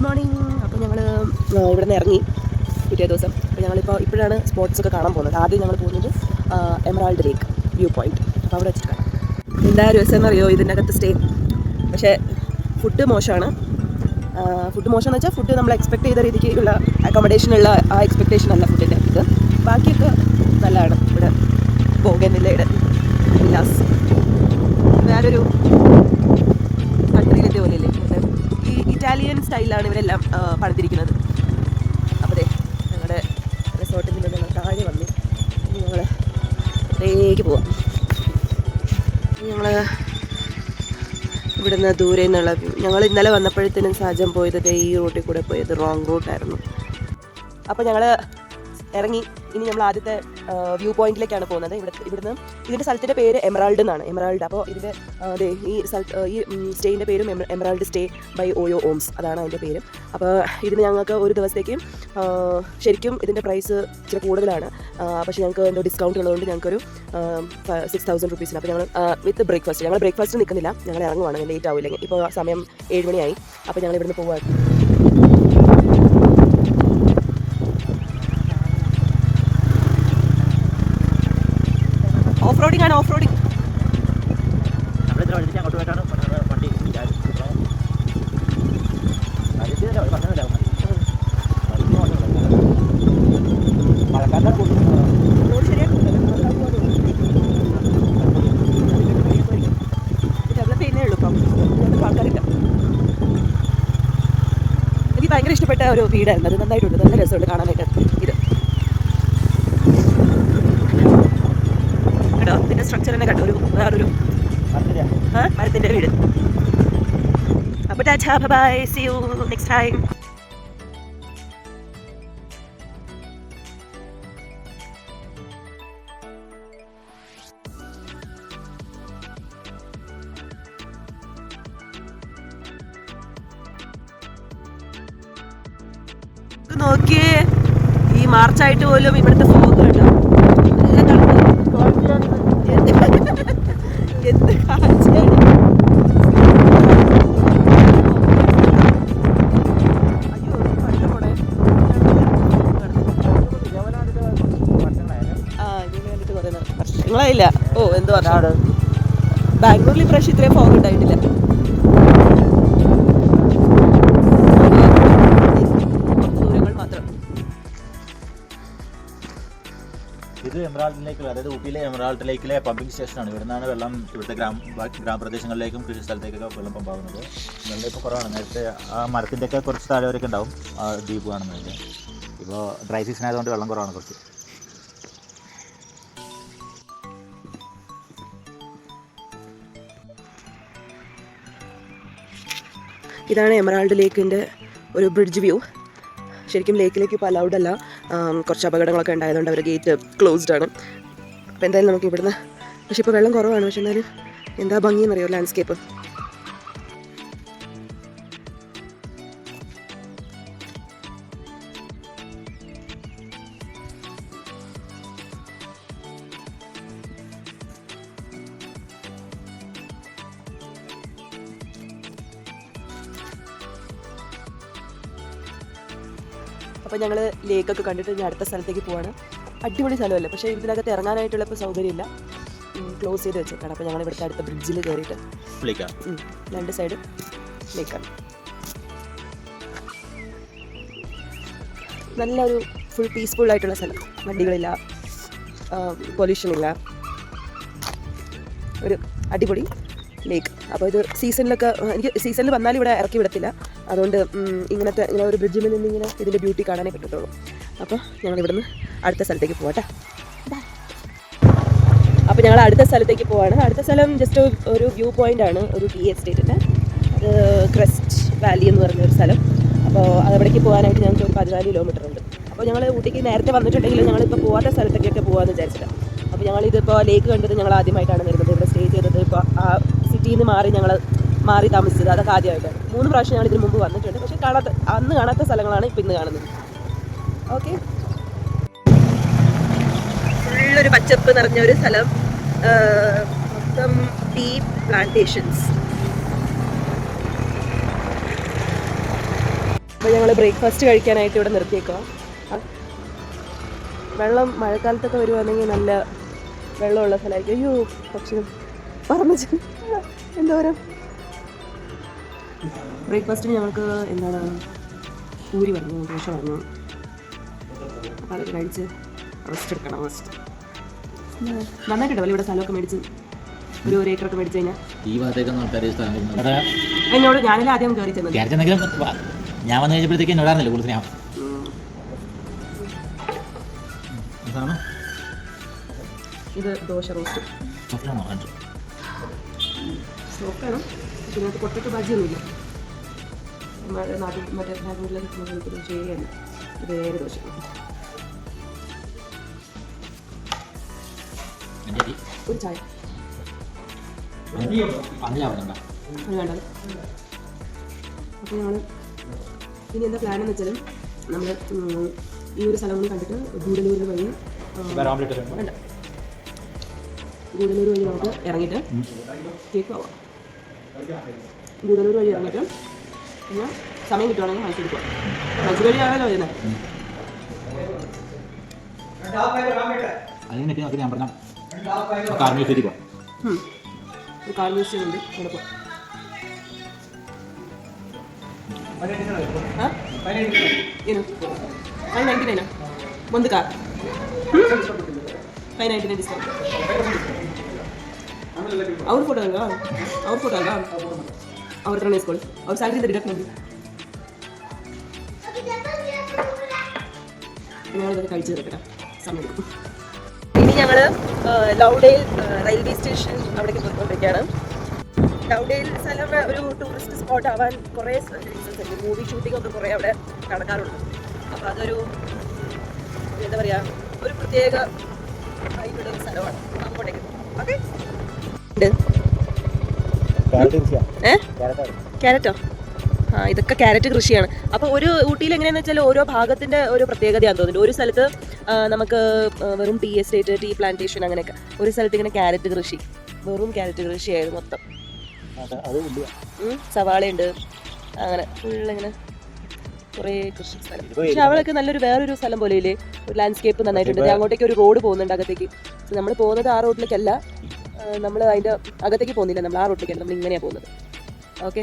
Morning. അപ്പോൾ ഞങ്ങൾ ഇവിടെ നിന്ന് ഇറങ്ങി പിറ്റേ ദിവസം. അപ്പോൾ ഇപ്പോഴാണ് സ്പോട്ട്സൊക്കെ കാണാൻ പോകുന്നത്. ആദ്യം ഞങ്ങൾ പോകുന്നത് എമറാൾഡ് ലേക്ക് വ്യൂ പോയിൻറ്റ്. അപ്പോൾ അവിടെ വെച്ചിട്ട് കാണാം. എന്താ രസം എന്നറിയോ ഇതിൻ്റെ അകത്ത് സ്റ്റേ. പക്ഷേ ഫുഡ് മോശമാണ്. ഫുഡ് മോശം എന്ന് വെച്ചാൽ ഫുഡ് നമ്മൾ എക്സ്പെക്ട് ചെയ്ത രീതിക്കുള്ള അക്കോമഡേഷനുള്ള ആ എക്സ്പെക്റ്റേഷൻ അല്ല ഫുഡിൻ്റെ ഇത്. ബാക്കിയൊക്കെ നല്ലതാണ്. ഇവിടെ ബോഗൻവില്ലയുടെ വില്ലാസ് വേറൊരു കൺട്രിയിലെ പോലെയല്ലേ. ഈ ഇറ്റാലിയൻ സ്റ്റൈലാണ് ഇവരെല്ലാം പണിതിരിക്കുന്നത്. അപ്പോൾ ഞങ്ങളുടെ റിസോർട്ടിൽ നിന്ന് ഞങ്ങൾ താഴെ വന്നു. ഇനി ഞങ്ങൾ ഇവിടേക്ക് പോവാം. ഞങ്ങൾ ഇവിടുന്ന് ദൂരെ നിന്നുള്ള ഞങ്ങൾ ഇന്നലെ വന്നപ്പോഴത്തേനും സഹജം പോയത് ഈ റൂട്ടിൽ കൂടെ പോയത് റോങ് റൂട്ടായിരുന്നു. അപ്പോൾ ഞങ്ങൾ ഇറങ്ങി. ഇനി നമ്മൾ ആദ്യത്തെ വ്യൂ പോയിന്റിലേക്കാണ് പോകുന്നത്. ഇവിടുന്ന് ഇതിൻ്റെ സ്ഥലത്തിൻ്റെ പേര് എമറാൾഡ് എന്നാണ്. എമറാൾഡ്. അപ്പോൾ ഇതിൻ്റെ ഈ സ്റ്റേയിൻ്റെ പേരും Emerald stay by OYO rooms, അതാണ് അതിൻ്റെ പേര്. അപ്പോൾ ഇതിന് ഞങ്ങൾക്ക് ഒരു ദിവസത്തേക്ക് ശരിക്കും ഇതിൻ്റെ പ്രൈസ് ഇച്ചിരി കൂടുതലാണ്. പക്ഷേ ഞങ്ങൾക്ക് എന്തോ ഡിസ്കൗണ്ട് ഉള്ളതുകൊണ്ട് ഞങ്ങൾക്കൊരു 6,000 റുപ്പീസിന്. അപ്പോൾ ഞങ്ങൾ വിത്ത് ബ്രേക്ക്ഫാസ്റ്റ്. ഞങ്ങൾ ബ്രേക്ക്ഫാസ്റ്റ് നിൽക്കുന്നില്ല, ഞങ്ങൾ ഇറങ്ങുവാണ്. ലേറ്റ് ആവില്ലെങ്കിൽ. ഇപ്പോൾ സമയം 7 മണിയായി. അപ്പോൾ ഞങ്ങൾ ഇവിടുന്ന് പോവാണ്. ഓഫ് റോഡിംഗ് ആണ്. ഓഫ് റോഡിംഗ് ഡെവലപ്പ് ചെയ്യുന്നേ ഉള്ളൂ. ഇപ്പം ആൾക്കാരില്ല. എനിക്ക് ഭയങ്കര ഇഷ്ടപ്പെട്ട ഒരു വീടായിരുന്നു. അത് നന്നായിട്ടുണ്ട്, നല്ല രസമുണ്ട് കാണാനായിട്ട്. ഇത് ഇതിൻ്റെ സ്ട്രക്ചർ തന്നെ കണ്ടു. വേറൊരു മരത്തിൻ്റെ വീട്. അപ്പോൾ tata, bye, see you next time. നോക്കിയേ, ഈ മാർച്ചായിട്ട് പോലും ഇവിടുത്തെ ഫോഗ് കണ്ടോ. എന്ത് കാഴ്ചയാണ്. വർഷങ്ങളായില്ല. ഓ എന്ത് വർഷമാണ്. ബാംഗ്ലൂരിൽ ഇപ്രാവശ്യം ഇത്രയും ഫോഗ് ഉണ്ടായിട്ടില്ല. ദൂരങ്ങൾ മാത്രം. ഇത് എമറാൾഡ് ലേക്കിലെ, അതായത് ഊട്ടിയിലെ എമറാൾഡ് ലേക്കിലെ പമ്പിംഗ് സ്റ്റേഷനാണ്. ഇവിടെ നിന്നാണ് വെള്ളം ഇവിടുത്തെ ഗ്രാമപ്രദേശങ്ങളിലേക്കും കൃഷി സ്ഥലത്തേക്കൊക്കെ വെള്ളം പമ്പാകുന്നത്. വെള്ളം ഇപ്പോൾ കുറവാണ്. നേരത്തെ ആ മരത്തിൻ്റെയൊക്കെ കുറച്ച് താഴെ വരെയൊക്കെ ഉണ്ടാവും ആ ദ്വീപ് കാണുന്നതിൻ്റെ. ഇപ്പോൾ ഡ്രൈ സീസൺ ആയതുകൊണ്ട് വെള്ളം കുറവാണ് കുറച്ച്. ഇതാണ് എമറാൾഡ് ലേക്കിൻ്റെ ഒരു ബ്രിഡ്ജ് വ്യൂ. ശരിക്കും ലേക്കിലേക്ക് ഇപ്പോൾ അലൗഡ് അല്ല. കുറച്ച് അപകടങ്ങളൊക്കെ ഉണ്ടായതുകൊണ്ട് അവർ ഗേറ്റ് ക്ലോസ്ഡ് ആണ്. അപ്പോൾ എന്തായാലും നമുക്ക് ഇവിടുന്ന്, പക്ഷേ ഇപ്പോൾ വെള്ളം കുറവാണ്. പക്ഷെ എന്നാലും എന്താ ഭംഗിയെന്നറിയോ ലാൻഡ്സ്കേപ്പ്. അപ്പോൾ ഞങ്ങൾ ലേക്കൊക്കെ കണ്ടിട്ട് ഇനി അടുത്ത സ്ഥലത്തേക്ക് പോവാണ്. അടിപൊളി സ്ഥലമല്ലേ, പക്ഷേ ഇതിനകത്ത് ഇറങ്ങാനായിട്ടുള്ള ഇപ്പോൾ സൗകര്യമില്ല, ക്ലോസ് ചെയ്ത് വെച്ചേക്കാണ്. അപ്പോൾ ഞങ്ങൾ ഇവിടുത്തെ അടുത്ത ബ്രിഡ്ജിൽ കയറിയിട്ട് രണ്ട് സൈഡ് ലേക്കാണ്. നല്ലൊരു ഫുൾ പീസ്ഫുൾ ആയിട്ടുള്ള സ്ഥലം. വണ്ടികളില്ല, പൊല്യൂഷൻ ഇല്ല, ഒരു അടിപൊളി ലേക്ക്. അപ്പോൾ ഇത് സീസണിലൊക്കെ എനിക്ക് സീസണിൽ വന്നാൽ ഇവിടെ ഇറക്കി വിടത്തില്ല. അതുകൊണ്ട് ഇങ്ങനെ ഒരു ബ്രിഡ്ജിൽ നിന്ന് ഇങ്ങനെ ഇതിൻ്റെ ബ്യൂട്ടി കാണാനേ പറ്റത്തുള്ളൂ. അപ്പോൾ ഞങ്ങൾ ഇവിടുന്ന് അടുത്ത സ്ഥലത്തേക്ക് പോകട്ടെ. അപ്പോൾ ഞങ്ങൾ അടുത്ത സ്ഥലത്തേക്ക് പോവാണ്. അടുത്ത സ്ഥലം ജസ്റ്റ് ഒരു വ്യൂ പോയിൻ്റ് ആണ്, ഒരു ടീ എസ്റ്റേറ്റിൻ്റെ. അത് ക്രസ്റ്റ് വാലി എന്ന് പറഞ്ഞൊരു സ്ഥലം. അപ്പോൾ അതവിടേക്ക് പോകാനായിട്ട് ഞങ്ങൾക്ക് ഒരു 14 കിലോമീറ്റർ ഉണ്ട്. അപ്പോൾ ഞങ്ങൾ ഊട്ടിക്ക് നേരത്തെ വന്നിട്ടുണ്ടെങ്കിൽ ഞങ്ങളിപ്പോൾ പോകാത്ത സ്ഥലത്തേക്കൊക്കെ പോകാമെന്ന് വിചാരിച്ചില്ല. അപ്പോൾ ഞങ്ങളിതിപ്പോൾ ലേക്ക് കണ്ടത് ഞങ്ങൾ ആദ്യമായിട്ടാണ് വരുന്നത്. ഇവിടെ സ്റ്റേ ചെയ്തത് ഇപ്പോൾ ആ സിറ്റിയിൽ നിന്ന് ഞങ്ങൾ മാറി താമസിച്ചത്. അതൊക്കെ ആദ്യമായിട്ടാണ്. 3 പ്രാവശ്യം ഞങ്ങൾ ഇതിന് മുമ്പ് വന്നിട്ടുണ്ട്. പക്ഷേ അന്ന് കാണാത്ത സ്ഥലങ്ങളാണ് ഇപ്പോൾ ഇന്ന് കാണുന്നത്. ഓക്കെ, ഫുള്ളൊരു പച്ചപ്പ് നിറഞ്ഞ ഒരു സ്ഥലം. മൊത്തം ടീ പ്ലാന്റേഷൻസ്. അപ്പോൾ ഞങ്ങൾ ബ്രേക്ക്ഫാസ്റ്റ് കഴിക്കാനായിട്ട് ഇവിടെ നിർത്തിയേക്കാം. വെള്ളം മഴക്കാലത്തൊക്കെ വരുവാണെങ്കിൽ നല്ല വെള്ളമുള്ള സ്ഥലമായിരിക്കും. അയ്യോ പക്ഷേ പറമ്പിച്ച് എന്തോരം. ബ്രേക്ക്ഫാസ്റ്റിന് ഞങ്ങൾക്ക് എന്താണ് പൂരി പറഞ്ഞു, ദോശ പറഞ്ഞു. അപ്പോൾ അതൊക്കെ കഴിച്ച് റെസ്റ്റ് എടുക്കണം. റെസ്റ്റ് നന്നായിട്ടുണ്ടല്ലോ ഇവിടെ സ്ഥലമൊക്കെ മേടിച്ച് ഒരു ഏക്കറൊക്കെ മേടിച്ച് കഴിഞ്ഞാൽ. ഈ ഭാഗത്തേക്കൊന്നും ആൾക്കാർ എന്നോട് ഞാനെല്ലാം ആദ്യം കയറി ചെന്നത്. ഞാൻ വന്നു കഴിഞ്ഞപ്പോഴത്തേക്ക് എന്നോടായിരുന്നല്ലോ കൂടുതൽ സ്നേഹം. ഇത് ദോശ റോസ്റ്റ് സോഫ്റ്റാണ്. ഇതിനകത്ത് പൊട്ടറ്റോ ബാജിയൊന്നുമില്ല. നാട്ടിൽ മറ്റേ ബാംഗ്ലൂരിലെ കിട്ടുന്ന ശരിയാണ്. ഇത് വേറെ ദോശ. ഒരു ചായ വേണ്ടത്. അപ്പോൾ ഞങ്ങൾ ഇനി എന്താ പ്ലാൻ എന്ന് വെച്ചാൽ നമ്മൾ ഈ ഒരു സ്ഥലം കൂടി കണ്ടിട്ട് ഗൂഡല്ലൂർ വഴി വേണ്ട ഗൂഡല്ലൂർ വഴി നമുക്ക് ഇറങ്ങിയിട്ട് കേക്ക് ആവാം. ഗൂഡല്ലൂർ വഴി ഇറങ്ങിയിട്ട് പിന്നെ സമയം കിട്ടുവാണെങ്കിൽ മൈസൂർ പോകാം. മൈസൂർ വഴിയാണല്ലോ വരുന്നത്. അതിനൊക്കെ ഞാൻ പറഞ്ഞ കാർമേശ്വരി പോകാം. ഒരു കാർ മ്യൂസിയം ഉണ്ട്, അവിടെ പോകാം. ಏನು 599 ಒಂದು ಕಾರ್ 599 ಡಿಸ್ಕೌಂಟ್. ಅವ್ರ ಫೋಟೋ ಅಲ್ವಾ ಅವ್ರ ಹತ್ರನೇ ಇಸ್ಕೊಳ್ಳಿ. ಅವ್ರ ಸ್ಯಾಲ್ರಿಯಿಂದ ಡಿಡಕ್ಟ್ ಮಾಡಿ. ഞങ്ങളതൊക്കെ കഴിച്ചു തീർക്കട്ടെ, സമയം എടുക്കും. ഇനി ഞങ്ങൾ ലൗഡേൽ റെയിൽവേ സ്റ്റേഷൻ അവിടേക്ക് പോയിക്കൊണ്ടിരിക്കുകയാണ്. ലൗഡേൽ സ്ഥലം ഒരു ടൂറിസ്റ്റ് സ്പോട്ട് ആവാൻ കുറേ റീസൺസ് ഉണ്ട്. മൂവി ഷൂട്ടിംഗ് ഒക്കെ കുറേ അവിടെ നടക്കാറുണ്ട്. അപ്പോൾ അതൊരു എന്താ പറയുക, ഒരു പ്രത്യേക ആയിട്ടുള്ള ഒരു സ്ഥലമാണ്. അങ്ങോട്ടേക്ക് ഓക്കെ. ക്യാരറ്റോ? ആ, ഇതൊക്കെ ക്യാരറ്റ് കൃഷിയാണ്. അപ്പോൾ ഒരു ഊട്ടിയിൽ എങ്ങനെയാണെന്ന് വെച്ചാൽ ഓരോ ഭാഗത്തിൻ്റെ ഒരു പ്രത്യേകതയാണെന്ന് തോന്നുന്നുണ്ട്. ഒരു സ്ഥലത്ത് നമുക്ക് വെറും ടീ എസ്റ്റേറ്റ്, ടീ പ്ലാന്റേഷൻ അങ്ങനെയൊക്കെ. ഒരു സ്ഥലത്ത് ഇങ്ങനെ ക്യാരറ്റ് കൃഷി, വെറും ക്യാരറ്റ് കൃഷിയായിരുന്നു മൊത്തം. സവാളയുണ്ട്, അങ്ങനെ ഫുള്ളിങ്ങനെ കുറേ കൃഷി സ്ഥലം. പക്ഷെ അവിടെയൊക്കെ നല്ലൊരു വേറൊരു സ്ഥലം പോലെ ഇല്ലേ, ഒരു ലാൻഡ്സ്കേപ്പ് നന്നായിട്ടുണ്ട്. അങ്ങോട്ടേക്ക് ഒരു റോഡ് പോകുന്നുണ്ട് അകത്തേക്ക്. നമ്മൾ പോകുന്നത് ആ റോഡിലേക്കല്ല, നമ്മൾ അതിൻ്റെ അകത്തേക്ക് പോകുന്നില്ല, നമ്മൾ ആ റോഡിലേക്കല്ല, നമ്മൾ ഇങ്ങനെയാണ് പോകുന്നത്. ഓക്കെ.